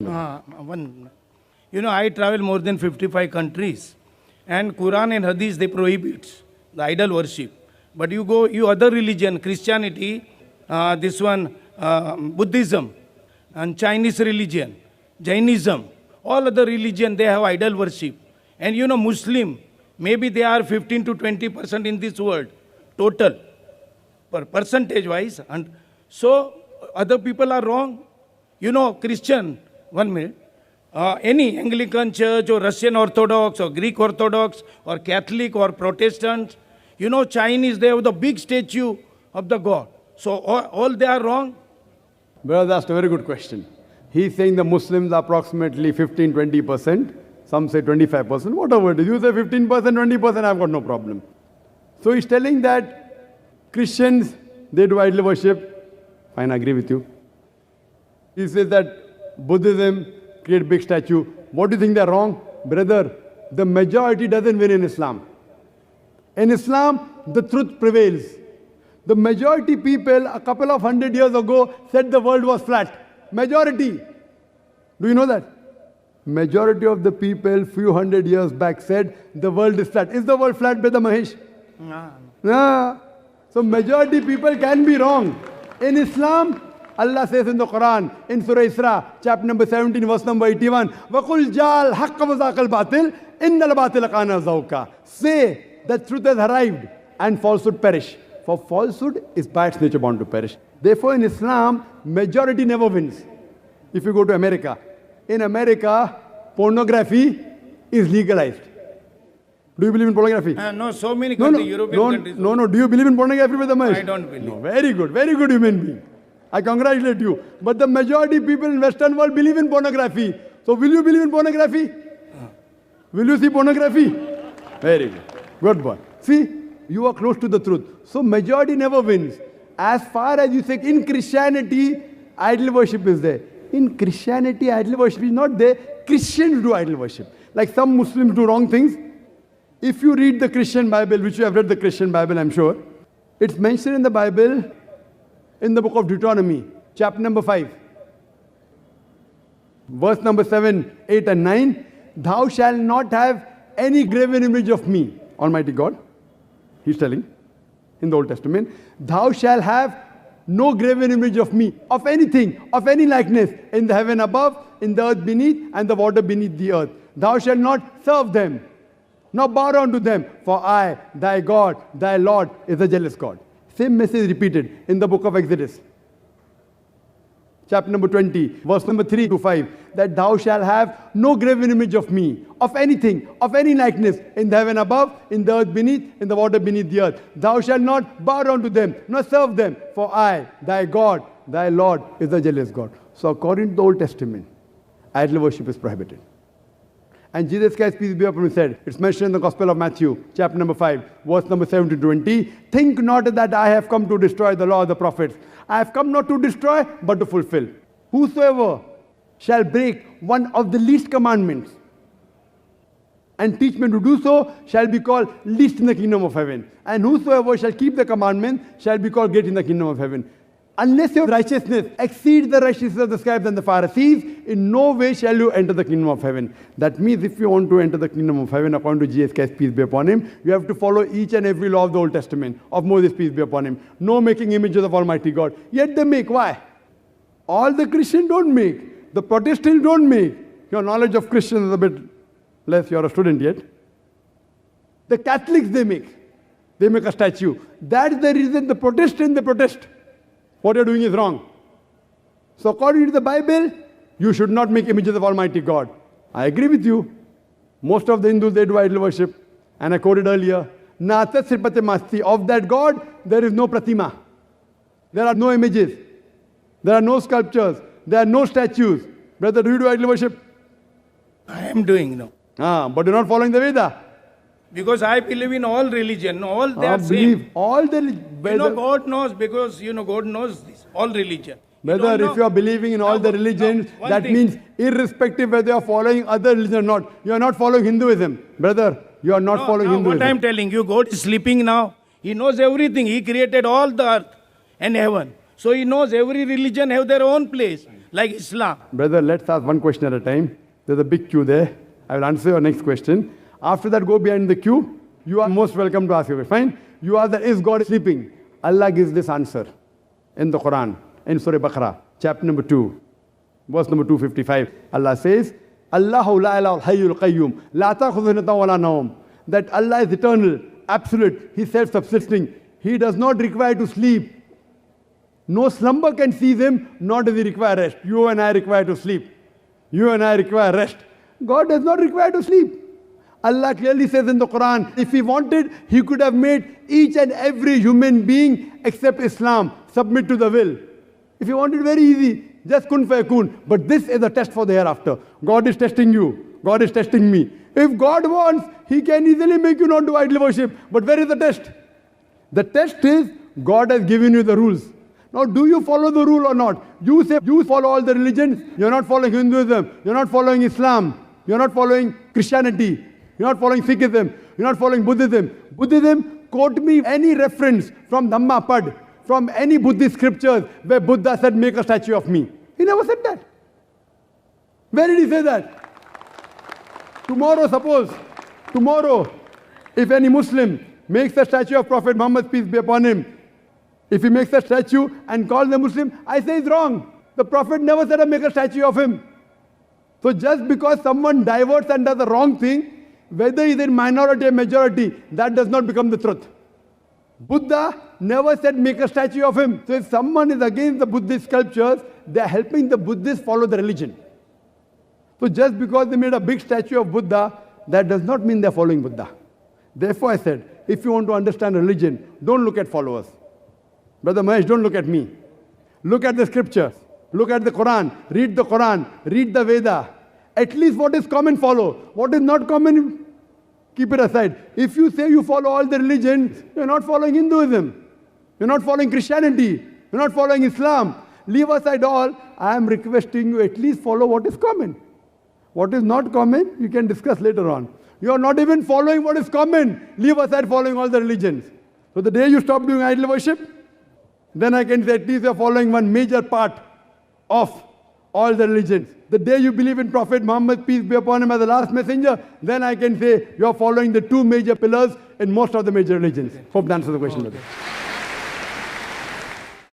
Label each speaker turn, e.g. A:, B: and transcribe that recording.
A: I travel more than 55 countries, and Quran and Hadith, they prohibit the idol worship. But you other religion, Christianity, Buddhism, and Chinese religion, Jainism, all other religion, they have idol worship. And Muslim, maybe they are 15 to 20% in this world, total, percentage wise. And so other people are wrong. Christian, 1 minute, any Anglican church or Russian Orthodox or Greek Orthodox or Catholic or Protestant, Chinese, they have the big statue of the God. So all they are wrong?
B: Brother, that's a very good question. He's saying the Muslims are approximately 15, 20%. Some say 25%. Whatever it is. You say 15%, 20%, I've got no problem. So he's telling that Christians, they do idol worship. Fine, I agree with you. He says that Buddhism create big statue. What do you think they're wrong? Brother, the majority doesn't win in Islam. In Islam, the truth prevails. The majority people a couple of 100 years ago said the world was flat. Majority. Do you know that? Majority of the people few hundred years back said the world is flat. Is the world flat, Brother Mahesh? No. So majority people can be wrong. In Islam, Allah says in the Quran, in Surah Isra, chapter number 17, verse number 81, وَقُلْ جَالْ حَقَّ وَزَاقَ الْبَاطِلِ إِنَّ الْبَاطِلَ كَانَ زَوْقًا. Say that truth has arrived and falsehood perish. For falsehood is by its nature bound to perish. Therefore in Islam, majority never wins. If you go to America, in America, pornography is legalized. Do you believe in pornography?
A: No, so many countries, European countries.
B: No. Do you believe in pornography, Brother Mahesh?
A: I don't believe.
B: No, very good human being. I congratulate you. But the majority people in Western world believe in pornography. So will you believe in pornography? Will you see pornography? Very good. Good boy. See, you are close to the truth. So majority never wins. As far as you say, in Christianity, idol worship is there. In Christianity, idol worship is not there. Christians do idol worship. Like some Muslims do wrong things. If you read the Christian Bible, which you have read the Christian Bible, I'm sure, it's mentioned in the Bible, in the book of Deuteronomy, chapter number 5, verse number 7, 8 and 9, thou shalt not have any graven image of me, Almighty God. He's telling in the Old Testament, thou shalt have no graven image of me, of anything, of any likeness, in the heaven above, in the earth beneath, and the water beneath the earth. Thou shalt not serve them, nor bow down to them, for I, thy God, thy Lord, is a jealous God. Same message repeated in the book of Exodus, chapter number 20, verse number 3 to 5, that thou shalt have no graven image of me, of anything, of any likeness, in the heaven above, in the earth beneath, in the water beneath the earth. Thou shalt not bow down to them, nor serve them, for I, thy God, thy Lord, is a jealous God. So according to the Old Testament, idol worship is prohibited. And Jesus Christ, peace be upon him, said, it's mentioned in the Gospel of Matthew, chapter number 5, verse number 7 to 20, think not that I have come to destroy the law of the prophets. I have come not to destroy, but to fulfill. Whosoever shall break one of the least commandments and teach men to do so shall be called least in the kingdom of heaven. And whosoever shall keep the commandment shall be called great in the kingdom of heaven. Unless your righteousness exceeds the righteousness of the scribes and the Pharisees, in no way shall you enter the kingdom of heaven. That means if you want to enter the kingdom of heaven, according to Jesus Christ, peace be upon him, you have to follow each and every law of the Old Testament, of Moses, peace be upon him. No making images of Almighty God. Yet they make. Why? All the Christians don't make. The Protestants don't make. Your knowledge of Christians is a bit less. You're a student yet. The Catholics, they make. They make a statue. That's the reason the Protestants, they protest. What you're doing is wrong. So according to the Bible, you should not make images of Almighty God. I agree with you. Most of the Hindus, they do idol worship. And I quoted earlier, Nata Sripate Masti. Of that God, there is no pratima. There are no images. There are no sculptures. There are no statues. Brother, do you do idol worship?
A: I am doing now.
B: But you're not following the Veda.
A: Because I believe in all religion. All they are same.
B: All the
A: God knows, because God knows this. All religion.
B: Brother, if you are believing in all the religions, that means irrespective whether you are following other religion or not, you are not following Hinduism. Brother, you are not following Hinduism.
A: What I am telling you, God is sleeping now. He knows everything. He created all the earth and heaven. So He knows every religion have their own place. like Islam.
B: Brother, let's ask one question at a time. There's a big queue there. I will answer your next question. After that, go behind the queue. You are most welcome to ask your question. Fine. You ask that, is God sleeping? Allah gives this answer in the Quran, in Surah Baqarah, chapter number 2, verse number 255. Allah says, Allahu la ilaha hayyul qayyum, la ta'khudhuhu sinatun wa la nawm. That Allah is eternal, absolute, He is self-subsisting. He does not require to sleep. No slumber can seize Him, nor does He require rest. You and I require to sleep. You and I require rest. God does not require to sleep. Allah clearly says in the Quran, if He wanted, He could have made each and every human being except Islam submit to the will. If He wanted, very easy, just kun fayakun. But this is a test for the hereafter. God is testing you. God is testing me. If God wants, He can easily make you not do idol worship. But where is the test? The test is, God has given you the rules. Now, do you follow the rule or not? You say you follow all the religions. You're not following Hinduism. You're not following Islam. You're not following Christianity. You're not following Sikhism. You're not following Buddhism. Buddhism, quote me any reference from Dhammapad, from any Buddhist scriptures where Buddha said, make a statue of me. He never said that. Where did he say that? Tomorrow, if any Muslim makes a statue of Prophet Muhammad, peace be upon him, if he makes a statue and calls a Muslim, I say it's wrong. The Prophet never said, make a statue of him. So just because someone diverts and does the wrong thing, whether he's in minority or majority, that does not become the truth. Buddha never said make a statue of him. So if someone is against the Buddhist sculptures, they are helping the Buddhists follow the religion. So just because they made a big statue of Buddha, that does not mean they are following Buddha. Therefore I said, if you want to understand religion, don't look at followers. Brother Mahesh, don't look at me. Look at the scriptures. Look at the Quran. Read the Veda. At least what is common, follow. What is not common, keep it aside. If you say you follow all the religions, you're not following Hinduism. You're not following Christianity. You're not following Islam. Leave aside all. I am requesting you at least follow what is common. What is not common, you can discuss later on. You are not even following what is common. Leave aside following all the religions. So the day you stop doing idol worship, then I can say at least you are following one major part of all the religions. The day you believe in Prophet Muhammad, peace be upon him, as the last messenger, then I can say you are following the two major pillars in most of the major religions. Hope that answers the question.